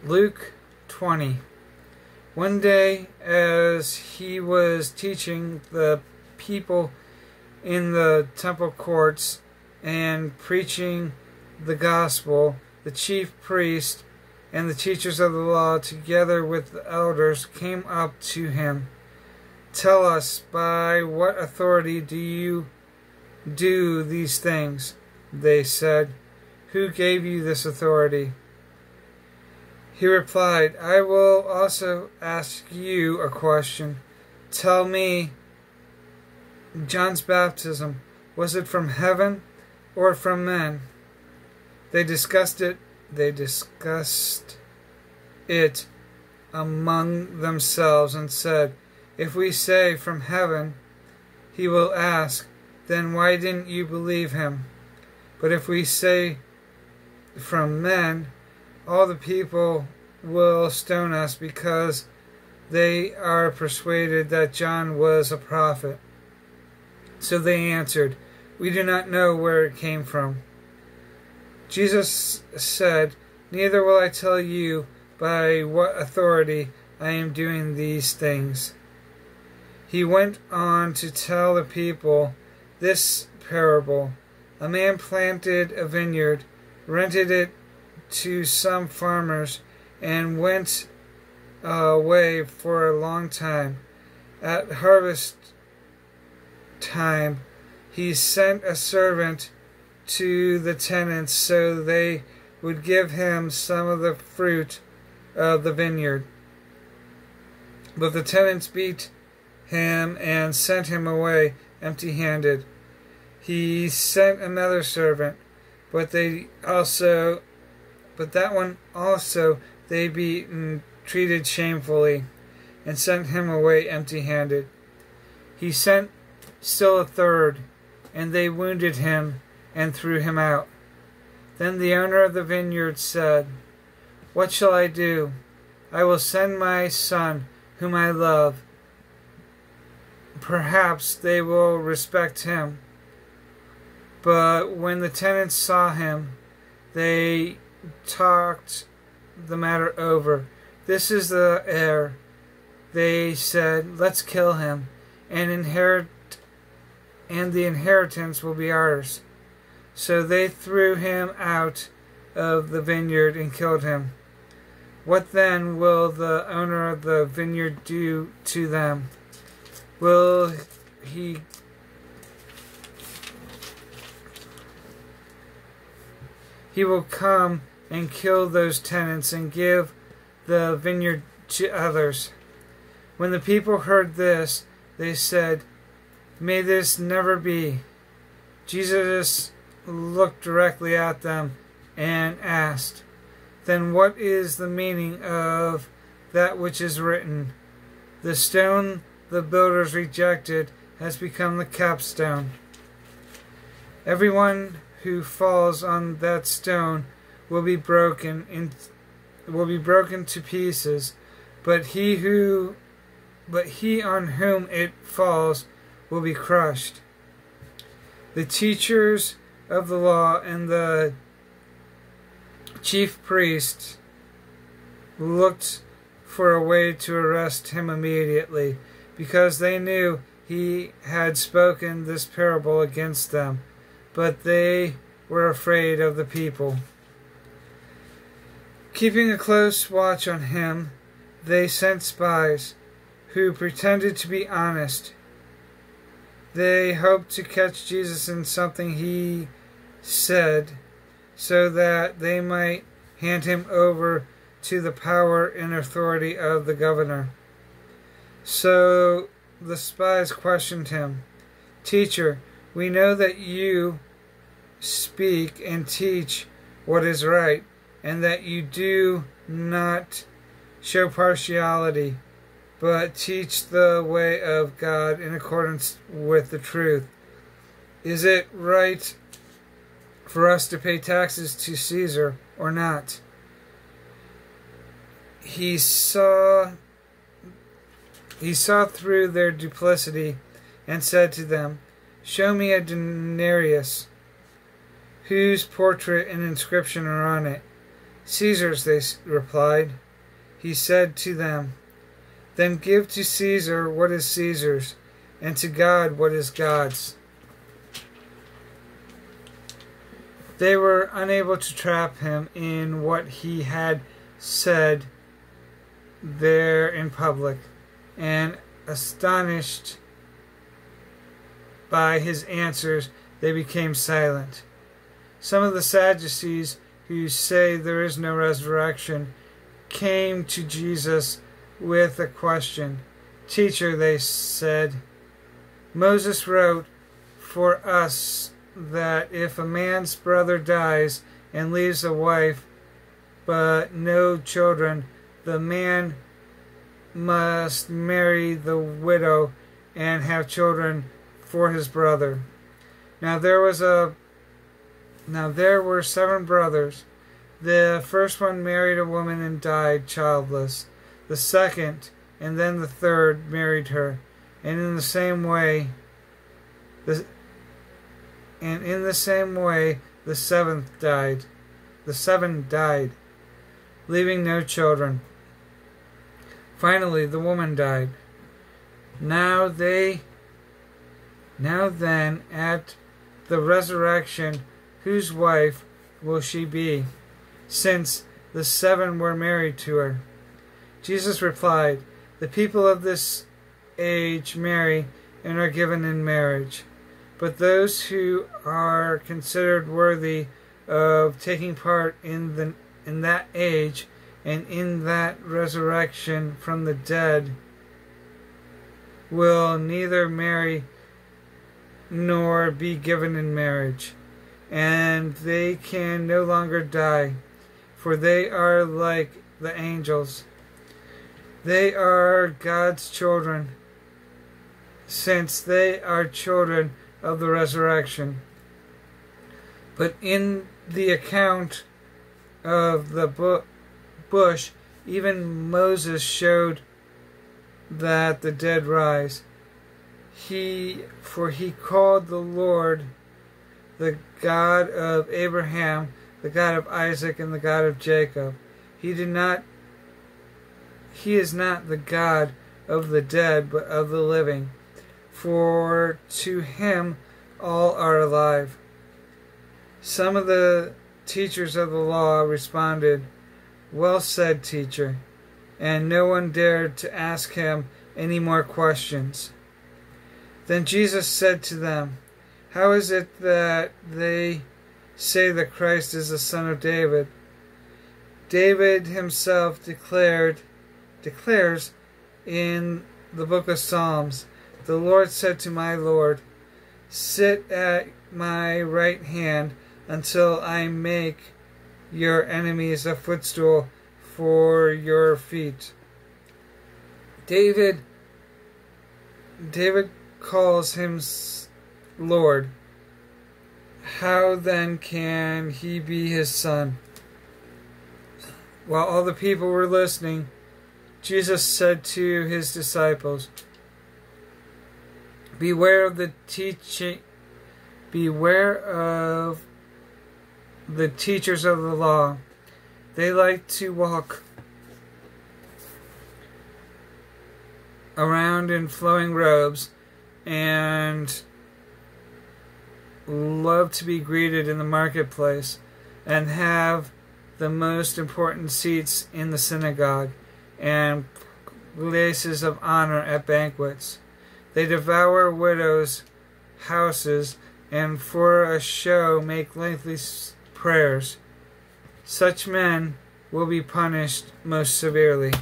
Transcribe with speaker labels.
Speaker 1: Luke 20. One day, as he was teaching the people in the temple courts and preaching the gospel, the chief priest and the teachers of the law, together with the elders, came up to him. "Tell us, by what authority do you do these things?" they said. "Who gave you this authority?" He replied, "I will also ask you a question. Tell me, John's baptism, was it from heaven or from men?" They discussed it among themselves and said, "If we say from heaven," he will ask, "Then why didn't you believe him?" But if we say from men, all the people will stone us because they are persuaded that John was a prophet. So they answered, "We do not know where it came from." Jesus said, "Neither will I tell you by what authority I am doing these things." He went on to tell the people this parable. A man planted a vineyard, rented it to some farmers, and went away for a long time. At harvest time, he sent a servant to the tenants so they would give him some of the fruit of the vineyard. But the tenants beat him and sent him away empty-handed. He sent another servant, but that one also they beat and treated shamefully, and sent him away empty-handed. He sent still a third, and they wounded him and threw him out. Then the owner of the vineyard said, "What shall I do? I will send my son, whom I love. Perhaps they will respect him." But when the tenants saw him, they talked the matter over. "This is the heir," they said. "Let's kill him, and the inheritance will be ours." So they threw him out of the vineyard and killed him. What then will the owner of the vineyard do to them? Will he will come and kill those tenants and give the vineyard to others. When the people heard this, they said, "May this never be." Jesus looked directly at them and asked, "Then what is the meaning of that which is written? The stone the builders rejected has become the capstone. Everyone who falls on that stone will be broken to pieces, but he on whom it falls will be crushed." The teachers of the law and the chief priests looked for a way to arrest him immediately, because they knew he had spoken this parable against them, but they were afraid of the people. Keeping a close watch on him, they sent spies who pretended to be honest. They hoped to catch Jesus in something he said, so that they might hand him over to the power and authority of the governor. So the spies questioned him, "Teacher, we know that you speak and teach what is right, and that you do not show partiality, but teach the way of God in accordance with the truth. Is it right for us to pay taxes to Caesar or not?" He saw through their duplicity and said to them, "Show me a denarius. Whose portrait and inscription are on it?" Caesar's, they replied. He said to them, Then give to Caesar what is Caesar's, and to God what is God's. They were unable to trap him in what he had said there in public, and astonished by his answers, they became silent. Some of the Sadducees, who say there is no resurrection, came to Jesus with a question. Teacher, they said, Moses wrote for us that if a man's brother dies and leaves a wife but no children, the man must marry the widow and have children for his brother. Now there were 7 brothers. The first one married a woman and died childless. The second and then the third married her, and in the same way the seventh died. The 7 died, leaving no children. Finally, the woman died. Now then, at the resurrection, whose wife will she be, since the 7 were married to her? Jesus replied, The people of this age marry and are given in marriage, but those who are considered worthy of taking part in that age and in that resurrection from the dead will neither marry nor be given in marriage, and they can no longer die, for they are like the angels. They are God's children, since they are children of the resurrection. But in the account of the bush, even Moses showed that the dead rise. For he called the Lord the God of Abraham, the God of Isaac, and the God of Jacob. He is not the God of the dead, but of the living. For to him all are alive. Some of the teachers of the law responded, Well said, teacher. And no one dared to ask him any more questions. Then Jesus said to them, How is it that they say the Christ is the son of David? David himself declares in the book of Psalms, The Lord said to my Lord, Sit at my right hand until I make your enemies a footstool for your feet. David calls him Lord. How then can he be his son? While all the people were listening, Jesus said to his disciples, Beware of the teachers of the law. They like to walk around in flowing robes and love to be greeted in the marketplace and have the most important seats in the synagogue and places of honor at banquets. They devour widows' houses and for a show make lengthy prayers. Such men will be punished most severely.